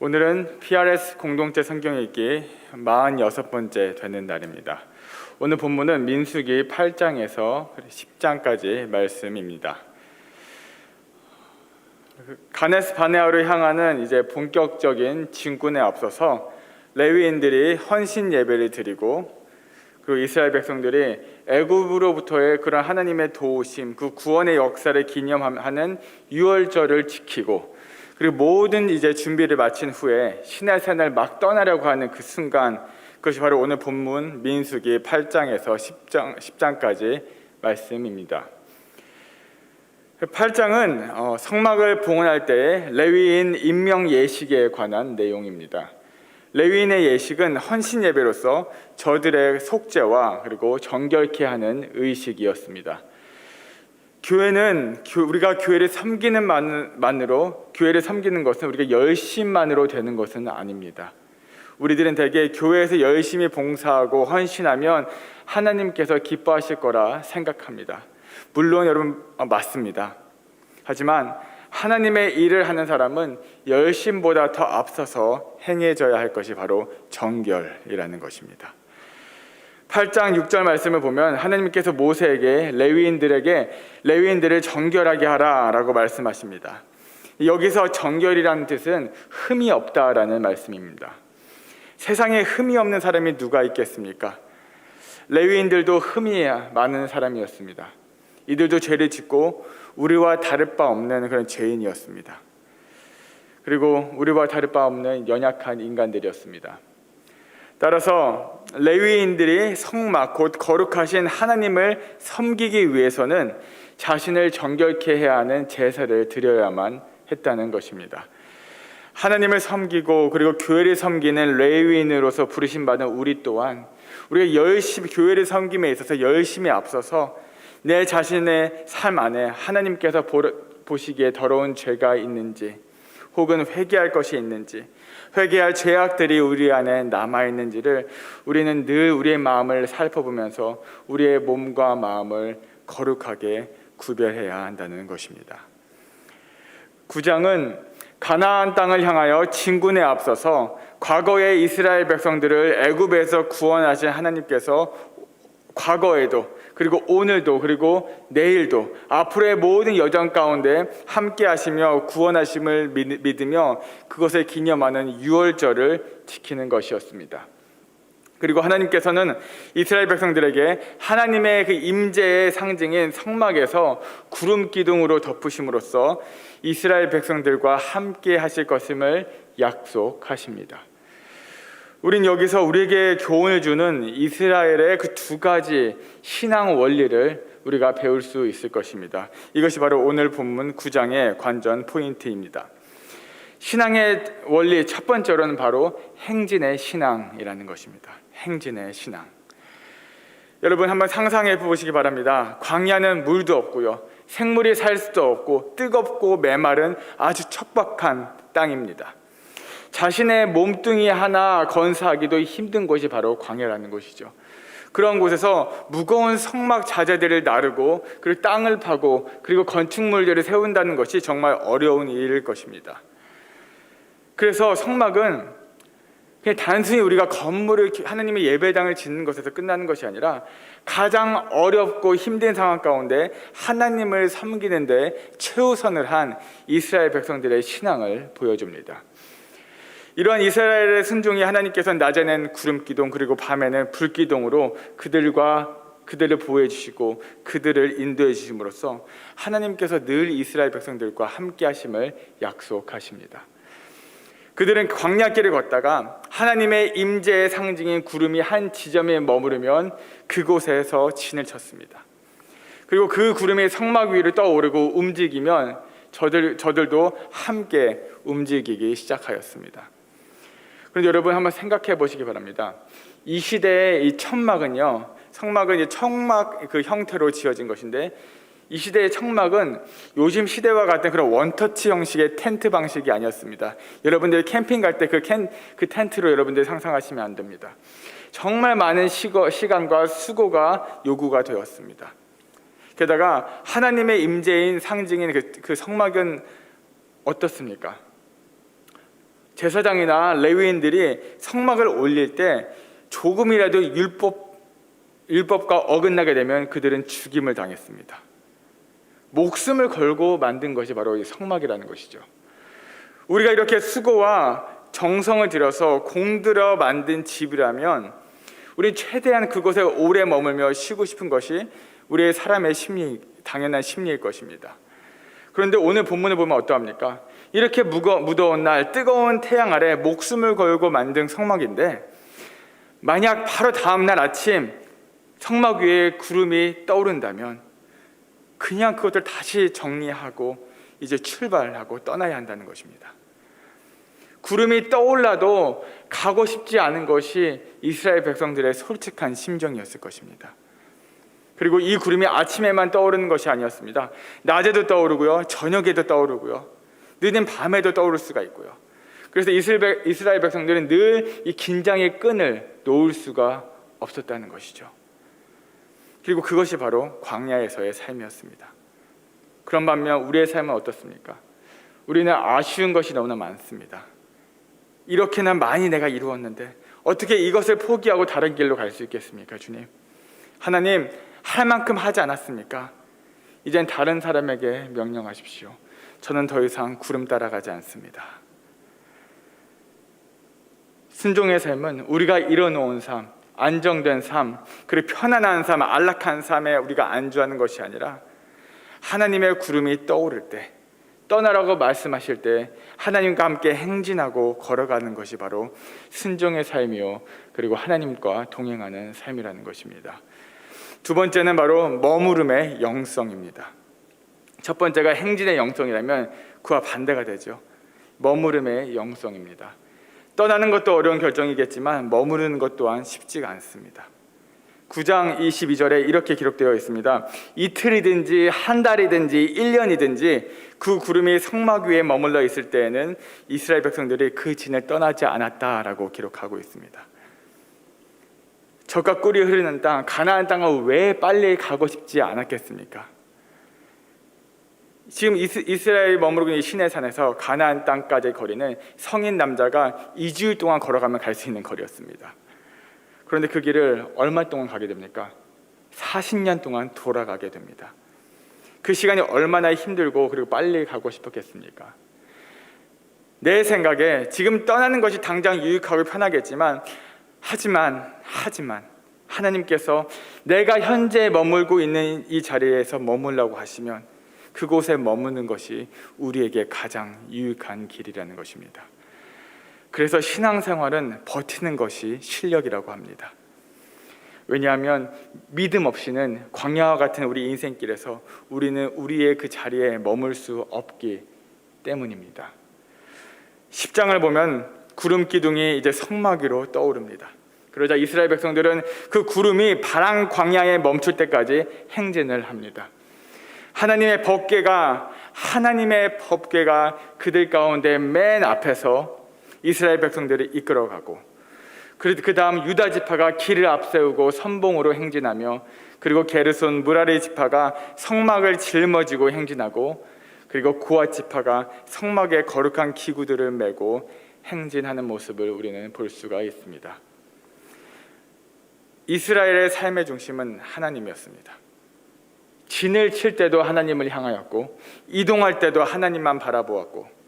오늘은 PRS 공동체 성경 읽기 46번째 되는 날입니다. 오늘 본문은 민수기 8장에서 10장까지 말씀입니다. 가데스 바네아로 향하는 이제 본격적인 진군에 앞서서 레위인들이 헌신 예배를 드리고, 그리고 이스라엘 백성들이 애굽으로부터의 그런 하나님의 도우심, 그 구원의 역사를 기념하는 유월절을 지키고, 그리고 모든 이제 준비를 마친 후에 시내산을 막 떠나려고 하는 그 순간, 그것이 바로 오늘 본문 민수기 8장에서 10장까지 말씀입니다. 8장은 성막을 봉헌할 때 레위인 임명 예식에 관한 내용입니다. 레위인의 예식은 헌신 예배로서 저들의 속죄와 그리고 정결케 하는 의식이었습니다. 우리가 교회를 섬기는 만으로 교회를 섬기는 것은 우리가 열심만으로 되는 것은 아닙니다. 우리들은 대개 교회에서 열심히 봉사하고 헌신하면 하나님께서 기뻐하실 거라 생각합니다. 물론 여러분 맞습니다. 하지만 하나님의 일을 하는 사람은 열심보다 더 앞서서 행해져야 할 것이 바로 정결이라는 것입니다. 8장 6절 말씀을 보면 하나님께서 모세에게 레위인들을 정결하게 하라라고 말씀하십니다. 여기서 정결이라는 뜻은 흠이 없다라는 말씀입니다. 세상에 흠이 없는 사람이 누가 있겠습니까? 레위인들도 흠이 많은 사람이었습니다. 이들도 죄를 짓고 우리와 다를 바 없는 그런 죄인이었습니다. 그리고 우리와 다를 바 없는 연약한 인간들이었습니다. 따라서 레위인들이 성막, 곧 거룩하신 하나님을 섬기기 위해서는 자신을 정결케 해야 하는 제사를 드려야만 했다는 것입니다. 하나님을 섬기고 그리고 교회를 섬기는 레위인으로서 부르심받은 우리 또한 우리가 열심히 교회를 섬김에 있어서 열심히 앞서서 내 자신의 삶 안에 하나님께서 보시기에 더러운 죄가 있는지, 혹은 회개할 것이 있는지, 회개할 죄악들이 우리 안에 남아있는지를 우리는 늘 우리의 마음을 살펴보면서 우리의 몸과 마음을 거룩하게 구별해야 한다는 것입니다. 9장은 가나안 땅을 향하여 진군에 앞서서 과거의 이스라엘 백성들을 애굽에서 구원하신 하나님께서 과거에도 그리고 오늘도 그리고 내일도 앞으로의 모든 여정 가운데 함께 하시며 구원하심을 믿으며 그것을 기념하는 유월절을 지키는 것이었습니다. 그리고 하나님께서는 이스라엘 백성들에게 하나님의 그 임재의 상징인 성막에서 구름 기둥으로 덮으심으로써 이스라엘 백성들과 함께 하실 것임을 약속하십니다. 우린 여기서 우리에게 교훈을 주는 이스라엘의 그 두 가지 신앙 원리를 우리가 배울 수 있을 것입니다. 이것이 바로 오늘 본문 9장의 관전 포인트입니다. 신앙의 원리 첫 번째로는 바로 행진의 신앙이라는 것입니다. 행진의 신앙. 여러분 한번 상상해 보시기 바랍니다. 광야는 물도 없고요, 생물이 살 수도 없고 뜨겁고 메마른 아주 척박한 땅입니다. 자신의 몸뚱이 하나 건사하기도 힘든 곳이 바로 광야라는 곳이죠. 그런 곳에서 무거운 성막 자재들을 나르고 그리고 땅을 파고 그리고 건축물들을 세운다는 것이 정말 어려운 일일 것입니다. 그래서 성막은 그냥 단순히 우리가 건물을, 하나님의 예배당을 짓는 것에서 끝나는 것이 아니라 가장 어렵고 힘든 상황 가운데 하나님을 섬기는 데 최우선을 한 이스라엘 백성들의 신앙을 보여줍니다. 이러한 이스라엘의 순종이 하나님께서는 낮에는 구름기둥 그리고 밤에는 불기둥으로 그들을 보호해 주시고 그들을 인도해 주심으로써 하나님께서 늘 이스라엘 백성들과 함께 하심을 약속하십니다. 그들은 광야길을 걷다가 하나님의 임재의 상징인 구름이 한 지점에 머무르면 그곳에서 진을 쳤습니다. 그리고 그 구름이 성막 위를 떠오르고 움직이면 저들도 함께 움직이기 시작하였습니다. 그런데 여러분 한번 생각해 보시기 바랍니다. 이 시대의 이 천막은요, 성막은 이제 청막 그 형태로 지어진 것인데, 이 시대의 청막은 요즘 시대와 같은 그런 원터치 형식의 텐트 방식이 아니었습니다. 여러분들이 캠핑 갈 때 그 텐트로 여러분들이 상상하시면 안 됩니다. 정말 많은 시간과 수고가 요구가 되었습니다. 게다가 하나님의 임재인 상징인 그 성막은 어떻습니까? 제사장이나 레위인들이 성막을 올릴 때 조금이라도 율법과 어긋나게 되면 그들은 죽임을 당했습니다. 목숨을 걸고 만든 것이 바로 이 성막이라는 것이죠. 우리가 이렇게 수고와 정성을 들여서 공들여 만든 집이라면 우리는 최대한 그곳에 오래 머물며 쉬고 싶은 것이 우리의 사람의 당연한 심리일 것입니다. 그런데 오늘 본문을 보면 어떠합니까? 이렇게 무더운 날 뜨거운 태양 아래 목숨을 걸고 만든 성막인데, 만약 바로 다음 날 아침 성막 위에 구름이 떠오른다면 그냥 그것들 다시 정리하고 이제 출발하고 떠나야 한다는 것입니다. 구름이 떠올라도 가고 싶지 않은 것이 이스라엘 백성들의 솔직한 심정이었을 것입니다. 그리고 이 구름이 아침에만 떠오르는 것이 아니었습니다. 낮에도 떠오르고요, 저녁에도 떠오르고요, 늦은 밤에도 떠오를 수가 있고요. 그래서 이스라엘 백성들은 늘 이 긴장의 끈을 놓을 수가 없었다는 것이죠. 그리고 그것이 바로 광야에서의 삶이었습니다. 그런 반면 우리의 삶은 어떻습니까? 우리는 아쉬운 것이 너무나 많습니다. 이렇게나 많이 내가 이루었는데 어떻게 이것을 포기하고 다른 길로 갈 수 있겠습니까? 주님, 하나님, 할 만큼 하지 않았습니까? 이젠 다른 사람에게 명령하십시오. 저는 더 이상 구름 따라가지 않습니다. 순종의 삶은 우리가 이뤄놓은 삶, 안정된 삶, 그리고 편안한 삶, 안락한 삶에 우리가 안주하는 것이 아니라 하나님의 구름이 떠오를 때, 떠나라고 말씀하실 때 하나님과 함께 행진하고 걸어가는 것이 바로 순종의 삶이요, 그리고 하나님과 동행하는 삶이라는 것입니다. 두 번째는 바로 머무름의 영성입니다. 첫 번째가 행진의 영성이라면 그와 반대가 되죠. 머무름의 영성입니다. 떠나는 것도 어려운 결정이겠지만 머무르는 것 또한 쉽지가 않습니다. 9장 22절에 이렇게 기록되어 있습니다. 이틀이든지 한 달이든지 1년이든지 그 구름이 성막 위에 머물러 있을 때에는 이스라엘 백성들이 그 진을 떠나지 않았다라고 기록하고 있습니다. 젖과 꿀이 흐르는 땅, 가나안 땅을 왜 빨리 가고 싶지 않았겠습니까? 지금 이스라엘이 머무르고 있는 시내산에서 가나안 땅까지의 거리는 성인 남자가 2주일 동안 걸어가면 갈 수 있는 거리였습니다. 그런데 그 길을 얼마 동안 가게 됩니까? 40년 동안 돌아가게 됩니다. 그 시간이 얼마나 힘들고 그리고 빨리 가고 싶었겠습니까? 내 생각에 지금 떠나는 것이 당장 유익하고 편하겠지만 하지만 하나님께서 내가 현재 머물고 있는 이 자리에서 머물라고 하시면 그곳에 머무는 것이 우리에게 가장 유익한 길이라는 것입니다. 그래서 신앙생활은 버티는 것이 실력이라고 합니다. 왜냐하면 믿음 없이는 광야와 같은 우리 인생길에서 우리는 우리의 그 자리에 머물 수 없기 때문입니다. 10장을 보면 구름 기둥이 이제 성막 위로 떠오릅니다. 그러자 이스라엘 백성들은 그 구름이 바람 광야에 멈출 때까지 행진을 합니다. 하나님의 법궤가 그들 가운데 맨 앞에서 이스라엘 백성들을 이끌어가고, 그 다음 유다 지파가 길을 앞세우고 선봉으로 행진하며, 그리고 게르손 무라리 지파가 성막을 짊어지고 행진하고, 그리고 고앗 지파가 성막에 거룩한 기구들을 메고 행진하는 모습을 우리는 볼 수가 있습니다. 이스라엘의 삶의 중심은 하나님이었습니다. 진을 칠 때도 하나님을 향하였고, 이동할 때도 하나님만 바라보았고,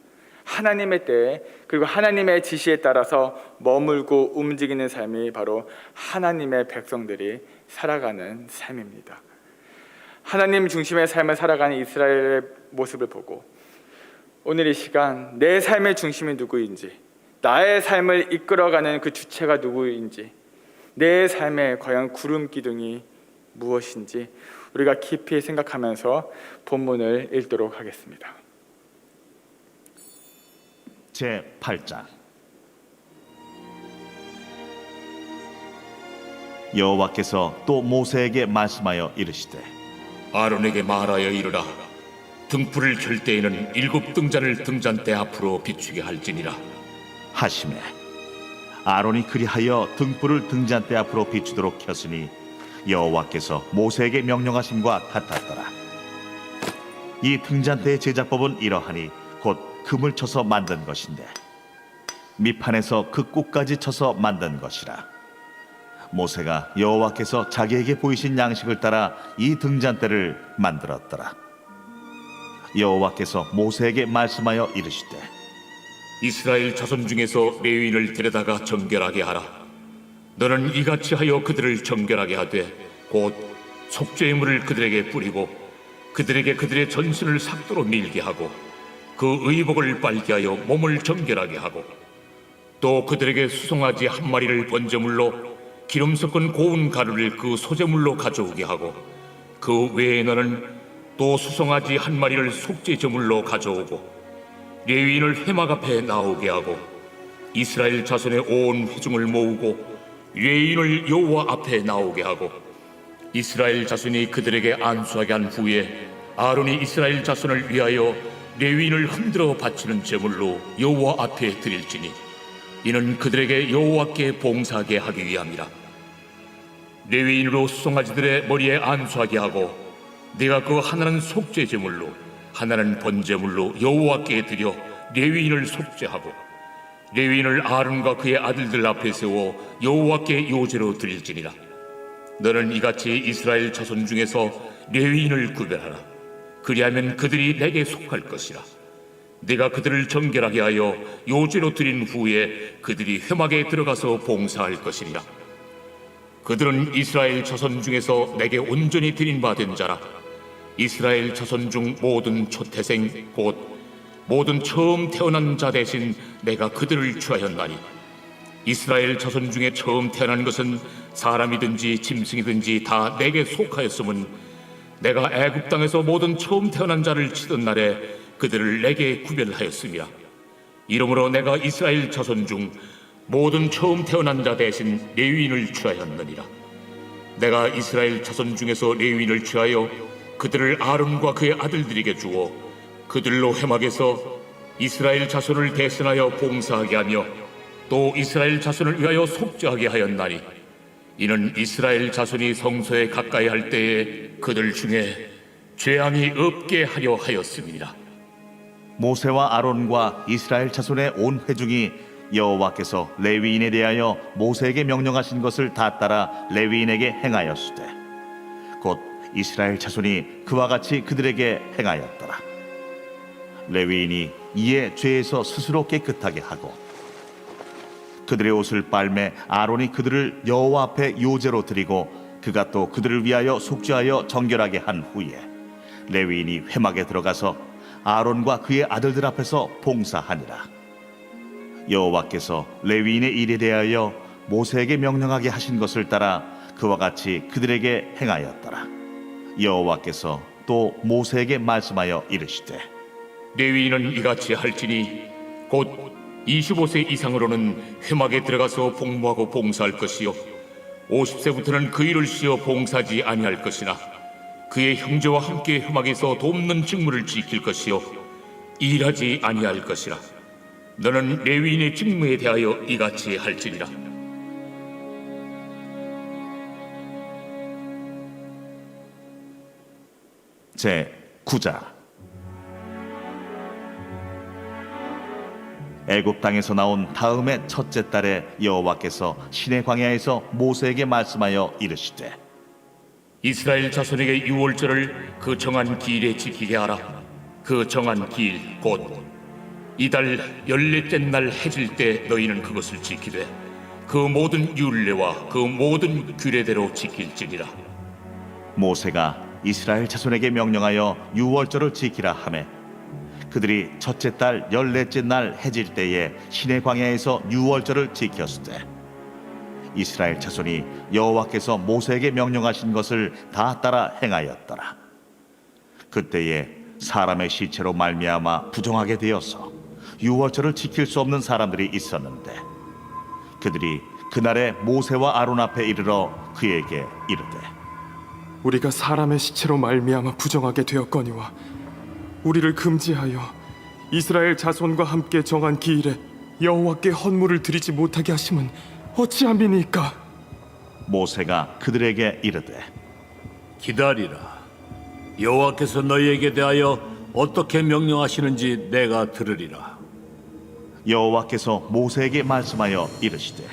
하나님의 때에, 그리고 하나님의 지시에 따라서 머물고 움직이는 삶이 바로 하나님의 백성들이 살아가는 삶입니다. 하나님 중심의 삶을 살아가는 이스라엘의 모습을 보고 오늘 이 시간 내 삶의 중심이 누구인지, 나의 삶을 이끌어가는 그 주체가 누구인지, 내 삶에 과연 구름 기둥이 무엇인지 우리가 깊이 생각하면서 본문을 읽도록 하겠습니다. 제8장. 여호와께서 또 모세에게 말씀하여 이르시되, 아론에게 말하여 이르라. 등불을 켤 때에는 7 등잔을 등잔대 앞으로 비추게 할지니라 하시매, 아론이 그리하여 등불을 등잔대 앞으로 비추도록 켰으니 여호와께서 모세에게 명령하심과 같았더라. 이 등잔대의 제작법은 이러하니 곧 금을 쳐서 만든 것인데, 밑판에서 그 꼭까지 쳐서 만든 것이라. 모세가 여호와께서 자기에게 보이신 양식을 따라 이 등잔대를 만들었더라. 여호와께서 모세에게 말씀하여 이르시되 이스라엘 자손 중에서 레위인을 데려다가 정결하게 하라. 너는 이같이 하여 그들을 정결하게 하되 곧 속죄의 물을 그들에게 뿌리고 그들에게 그들의 전신을 삭도로 밀게 하고 그 의복을 빨게 하여 몸을 정결하게 하고 또 그들에게 수송아지 한 마리를 번제물로 기름 섞은 고운 가루를 그 소제물로 가져오게 하고 그 외에 너는 또 수송아지 한 마리를 속죄 제물로 가져오고 레위인을 회막 앞에 나오게 하고 이스라엘 자손의 온 회중을 모으고 레위인을 여호와 앞에 나오게 하고 이스라엘 자손이 그들에게 안수하게 한 후에 아론이 이스라엘 자손을 위하여 레위인을 흔들어 바치는 제물로 여호와 앞에 드릴지니 이는 그들에게 여호와께 봉사하게 하기 위함이라. 레위인으로 수송아지들의 머리에 안수하게 하고 네가 그 하나는 속죄 제물로 하나는 번제물로 여호와께 드려 레위인을 속죄하고 레위인을 아론과 그의 아들들 앞에 세워 여호와께 요제로 드릴지니라. 너는 이같이 이스라엘 자손 중에서 레위인을 구별하라. 그리하면 그들이 내게 속할 것이라. 네가 그들을 정결하게 하여 요제로 드린 후에 그들이 회막에 들어가서 봉사할 것이니라. 그들은 이스라엘 자손 중에서 내게 온전히 드린 바 된 자라. 이스라엘 자손 중 모든 초태생 곧 모든 처음 태어난 자 대신 내가 그들을 취하였나니 이스라엘 자손 중에 처음 태어난 것은 사람이든지 짐승이든지 다 내게 속하였음은 내가 애굽 땅에서 모든 처음 태어난 자를 치던 날에 그들을 내게 구별하였음이라. 이러므로 내가 이스라엘 자손 중 모든 처음 태어난 자 대신 레위인을 취하였느니라. 내가 이스라엘 자손 중에서 레위인을 취하여 그들을 아론과 그의 아들들에게 주어 그들로 회막에서 이스라엘 자손을 대신하여 봉사하게 하며 또 이스라엘 자손을 위하여 속죄하게 하였나니 이는 이스라엘 자손이 성소에 가까이 할 때에 그들 중에 죄함이 없게 하려 하였음이니라. 모세와 아론과 이스라엘 자손의 온 회중이 여호와께서 레위인에 대하여 모세에게 명령하신 것을 다 따라 레위인에게 행하였으되 곧 이스라엘 자손이 그와 같이 그들에게 행하였더라. 레위인이 이에 죄에서 스스로 깨끗하게 하고 그들의 옷을 빨매 아론이 그들을 여호와 앞에 요제로 드리고 그가 또 그들을 위하여 속죄하여 정결하게 한 후에 레위인이 회막에 들어가서 아론과 그의 아들들 앞에서 봉사하니라. 여호와께서 레위인의 일에 대하여 모세에게 명령하게 하신 것을 따라 그와 같이 그들에게 행하였더라. 여호와께서 또 모세에게 말씀하여 이르시되 레위인은 이같이 할지니 곧 25세 이상으로는 회막에 들어가서 복무하고 봉사할 것이요 50세부터는 그 일을 쉬어 봉사하지 아니할 것이나 그의 형제와 함께 회막에서 돕는 직무를 지킬 것이요 일하지 아니할 것이라. 너는 레위인의 직무에 대하여 이같이 할지니라. 제 9장. 애굽 땅에서 나온 다음의 첫째 달에 여호와께서 시내 광야에서 모세에게 말씀하여 이르시되 이스라엘 자손에게 유월절을 그 정한 기일에 지키게 하라. 그 정한 기일 곧 이달 14째 날 해질 때 너희는 그것을 지키되 그 모든 율례와 그 모든 규례대로 지킬지니라. 모세가 이스라엘 자손에게 명령하여 유월절을 지키라 하매 그들이 첫째 달 14째 날 해질 때에 시내 광야에서 유월절을 지켰으되 이스라엘 자손이 여호와께서 모세에게 명령하신 것을 다 따라 행하였더라. 그때에 사람의 시체로 말미암아 부정하게 되어서 유월절을 지킬 수 없는 사람들이 있었는데 그들이 그날에 모세와 아론 앞에 이르러 그에게 이르되 우리가 사람의 시체로 말미암아 부정하게 되었거니와 우리를 금지하여 이스라엘 자손과 함께 정한 기일에 여호와께 헌물을 드리지 못하게 하심은 어찌함이니까? 모세가 그들에게 이르되 기다리라. 여호와께서 너희에게 대하여 어떻게 명령하시는지 내가 들으리라. 여호와께서 모세에게 말씀하여 이르시되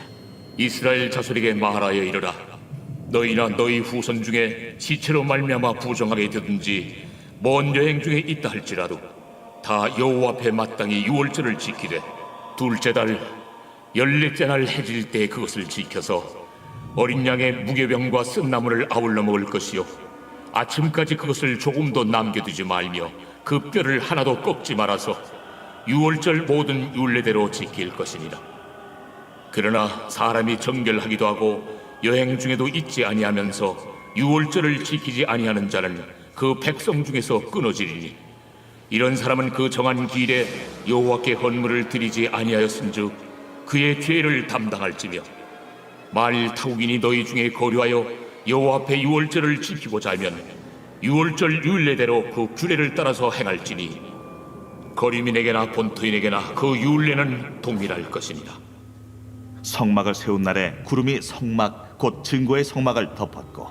이스라엘 자손에게 말하여 이르라. 너희나 너희 후손 중에 시체로 말미암아 부정하게 되든지 먼 여행 중에 있다 할지라도 다 여호와 앞에 마땅히 유월절을 지키되 둘째 달 14째 날 해질 때 그것을 지켜서 어린 양의 무교병과 쓴나물을 아울러 먹을 것이요 아침까지 그것을 조금도 남겨두지 말며 그 뼈를 하나도 꺾지 말아서 유월절 모든 율례대로 지킬 것이니라. 그러나 사람이 정결하기도 하고 여행 중에도 잊지 아니하면서 유월절을 지키지 아니하는 자는 그 백성 중에서 끊어지리니 이런 사람은 그 정한 기일에 여호와께 헌물을 드리지 아니하였은즉 그의 죄를 담당할지며 만일 타국인이 너희 중에 거류하여 여호와 앞에 유월절을 지키고자 하면 유월절 율례대로 그 규례를 따라서 행할지니 거류민에게나 본토인에게나 그 율례는 동일할 것이니라. 성막을 세운 날에 구름이 성막 곧 증거의 성막을 덮었고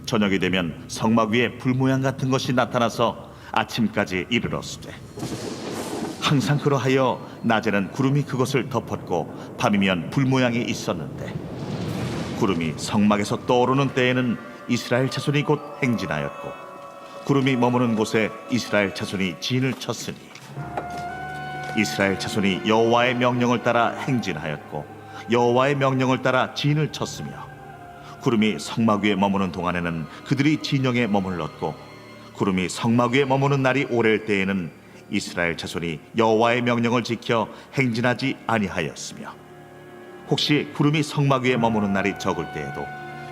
저녁이 되면 성막 위에 불 모양 같은 것이 나타나서 아침까지 이르렀으되 항상 그러하여 낮에는 구름이 그것을 덮었고 밤이면 불 모양이 있었는데 구름이 성막에서 떠오르는 때에는 이스라엘 자손이 곧 행진하였고 구름이 머무는 곳에 이스라엘 자손이 진을 쳤으니 이스라엘 자손이 여호와의 명령을 따라 행진하였고 여호와의 명령을 따라 진을 쳤으며 구름이 성막 위에 머무는 동안에는 그들이 진영에 머물렀고 구름이 성막 위에 머무는 날이 오랠 때에는 이스라엘 자손이 여호와의 명령을 지켜 행진하지 아니하였으며 혹시 구름이 성막 위에 머무는 날이 적을 때에도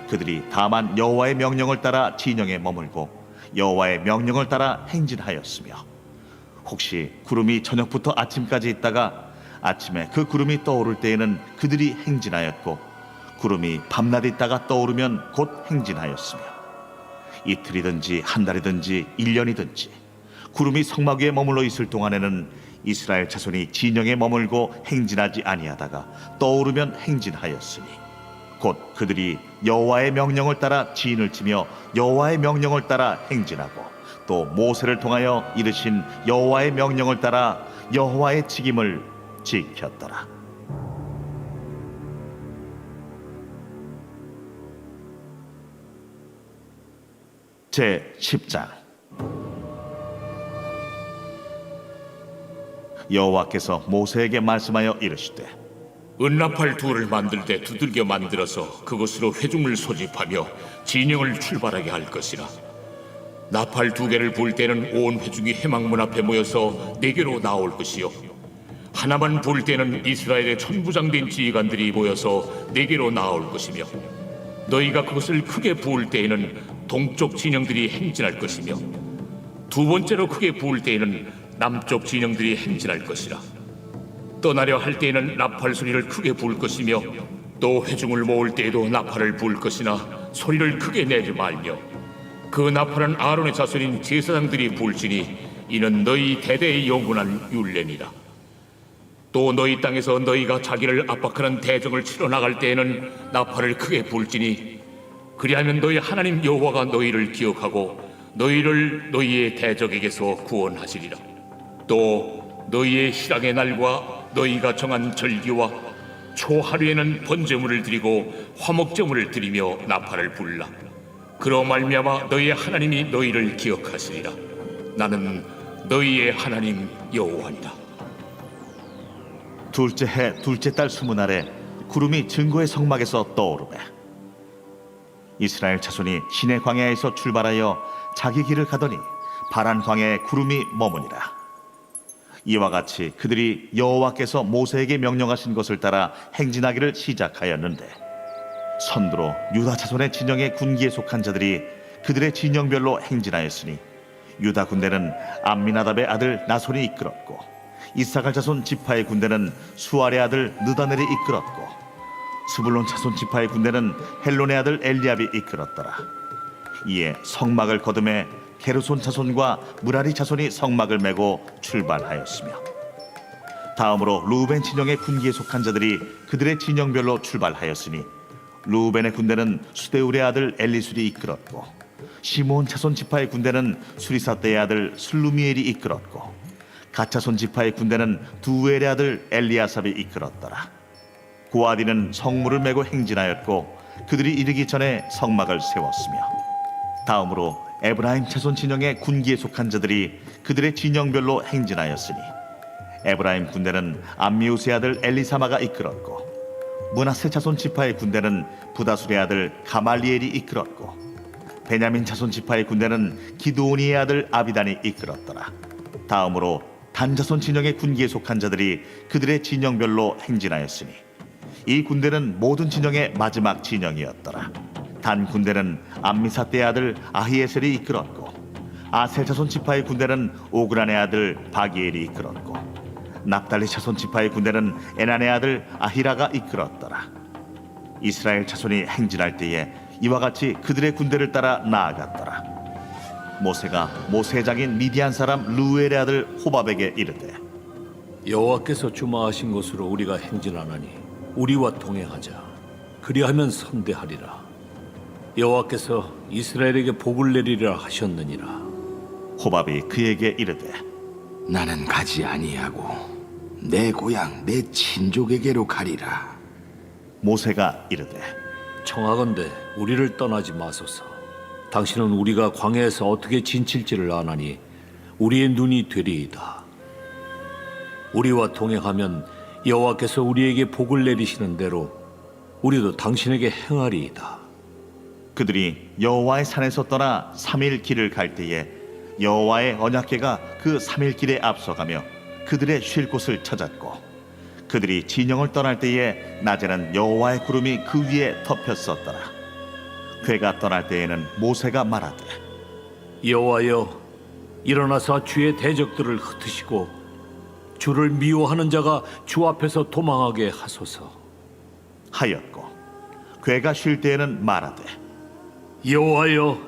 그들이 다만 여호와의 명령을 따라 진영에 머물고 여호와의 명령을 따라 행진하였으며 혹시 구름이 저녁부터 아침까지 있다가 아침에 그 구름이 떠오를 때에는 그들이 행진하였고 구름이 밤낮 있다가 떠오르면 곧 행진하였으며 이틀이든지 한 달이든지 1년이든지 구름이 성막 위에 머물러 있을 동안에는 이스라엘 자손이 진영에 머물고 행진하지 아니하다가 떠오르면 행진하였으니 곧 그들이 여호와의 명령을 따라 진을 치며 여호와의 명령을 따라 행진하고 또 모세를 통하여 이르신 여호와의 명령을 따라 여호와의 책임을 지켰더라. 제 10장. 여호와께서 모세에게 말씀하여 이르시되 은나팔 둘을 만들 때 두들겨 만들어서 그것으로 회중을 소집하며 진영을 출발하게 할 것이라. 나팔 2개를 불 때는 온 회중이 회막문 앞에 모여서 내게로 나올 것이요 하나만 불 때는 이스라엘의 천부장된 지휘관들이 모여서 내게로 나올 것이며 너희가 그것을 크게 부을 때에는 동쪽 진영들이 행진할 것이며 두 번째로 크게 부을 때에는 남쪽 진영들이 행진할 것이라. 떠나려 할 때에는 나팔 소리를 크게 부을 것이며 또 회중을 모을 때에도 나팔을 부을 것이나 소리를 크게 내지 말며 그 나팔은 아론의 자손인 제사장들이 부을지니 이는 너희 대대의 영원한 율례니라. 또 너희 땅에서 너희가 자기를 압박하는 대적을 치러 나갈 때에는 나팔을 크게 부을지니 그리하면 너희 하나님 여호와가 너희를 기억하고 너희를 너희의 대적에게서 구원하시리라. 또 너희의 희락의 날과 너희가 정한 절기와 초하루에는 번제물을 드리고 화목제물을 드리며 나팔을 불라. 그로 말미암아 너희의 하나님이 너희를 기억하시리라. 나는 너희의 하나님 여호와니라. 둘째 해 둘째 달 20날에 구름이 증거의 성막에서 떠오르매 이스라엘 자손이 시내 광야에서 출발하여 자기 길을 가더니 바란 광야에 구름이 머무니라. 이와 같이 그들이 여호와께서 모세에게 명령하신 것을 따라 행진하기를 시작하였는데 선두로 유다 자손의 진영의 군기에 속한 자들이 그들의 진영별로 행진하였으니 유다 군대는 암미나답의 아들 나손이 이끌었고 이사갈 자손 지파의 군대는 수알의 아들 느다넬이 이끌었고 스불론 자손 지파의 군대는 헬론의 아들 엘리압이 이끌었더라. 이에 성막을 거두매 게르손 자손과 무라리 자손이 성막을 메고 출발하였으며 다음으로 루벤 진영의 군기에 속한 자들이 그들의 진영별로 출발하였으니 루벤의 군대는 수데울의 아들 엘리술이 이끌었고 시몬 자손 지파의 군대는 수리사떼의 아들 슬루미엘이 이끌었고 갓자손 지파의 군대는 두엘의 아들 엘리아삽이 이끌었더라. 고아디는 성물을 메고 행진하였고 그들이 이르기 전에 성막을 세웠으며 다음으로 에브라임 자손 진영의 군기에 속한 자들이 그들의 진영별로 행진하였으니 에브라임 군대는 암미우스의 아들 엘리사마가 이끌었고 므낫세 자손 지파의 군대는 부다술의 아들 가말리엘이 이끌었고 베냐민 자손 지파의 군대는 기드오니의 아들 아비단이 이끌었더라. 다음으로 단 자손 진영의 군기에 속한 자들이 그들의 진영별로 행진하였으니 이 군대는 모든 진영의 마지막 진영이었더라. 단 군대는 암미사떼의 아들 아히에셀이 이끌었고 아셀 자손 지파의 군대는 오그란의 아들 바기엘이 이끌었고 납달리 자손 지파의 군대는 에난의 아들 아히라가 이끌었더라. 이스라엘 자손이 행진할 때에 이와 같이 그들의 군대를 따라 나아갔더라. 모세가 모세의 장인 미디안 사람 루엘의 아들 호밥에게 이르되 여호와께서 주마하신 곳으로 우리가 행진하나니 우리와 동행하자. 그리하면 선대하리라. 여호와께서 이스라엘에게 복을 내리리라 하셨느니라. 호밥이 그에게 이르되 나는 가지 아니하고 내 고향 내 친족에게로 가리라. 모세가 이르되 청하건대 우리를 떠나지 마소서. 당신은 우리가 광야에서 어떻게 진칠지를 아나니 우리의 눈이 되리이다. 우리와 동행하면 여호와께서 우리에게 복을 내리시는 대로 우리도 당신에게 행하리이다. 그들이 여호와의 산에서 떠나 3일 길을 갈 때에 여호와의 언약궤가 그 3일 길에 앞서가며 그들의 쉴 곳을 찾았고 그들이 진영을 떠날 때에 낮에는 여호와의 구름이 그 위에 덮였었더라. 궤가 떠날 때에는 모세가 말하되 여호와여, 일어나사 주의 대적들을 흩으시고 주를 미워하는 자가 주 앞에서 도망하게 하소서. 하였고 궤가 쉴 때에는 말하되 여호와여,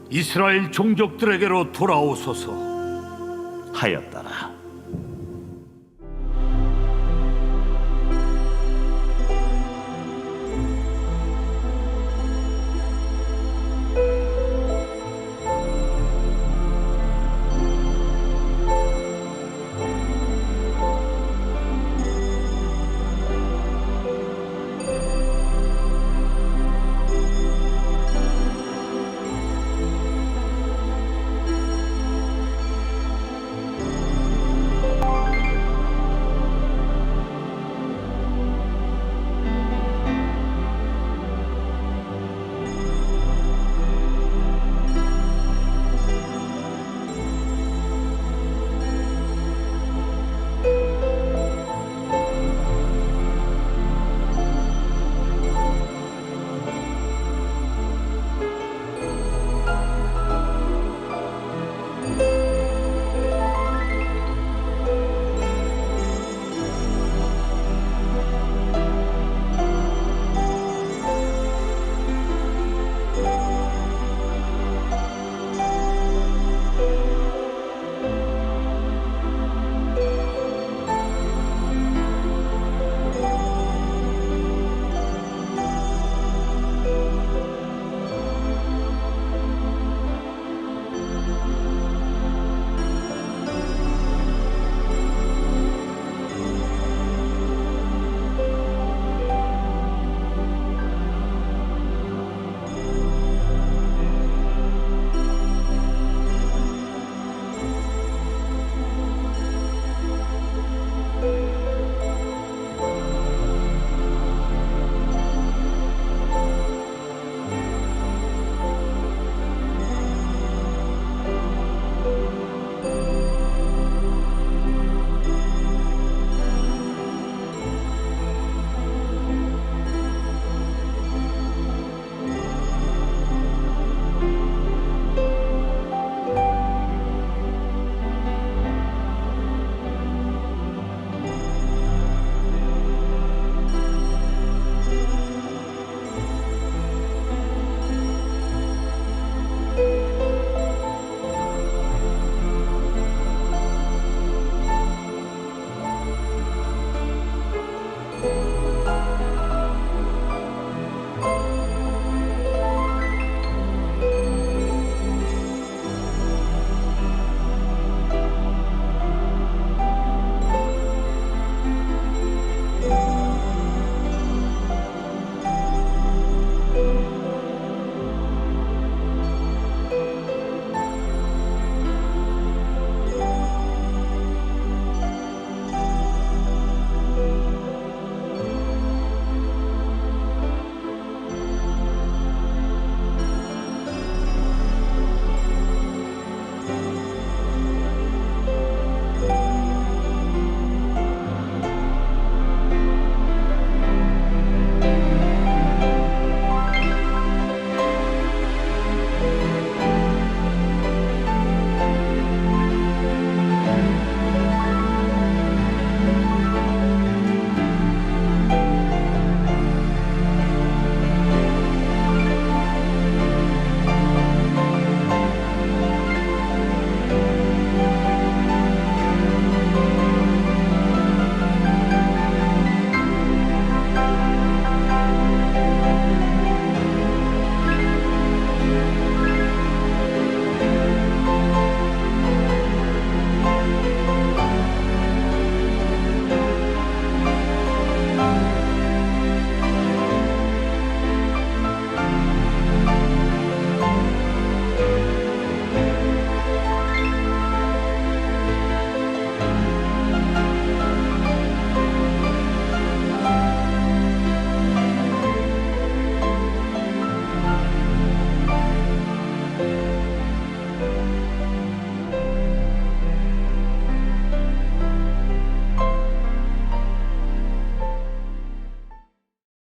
이스라엘 종족들에게로 돌아오소서. 하였더라.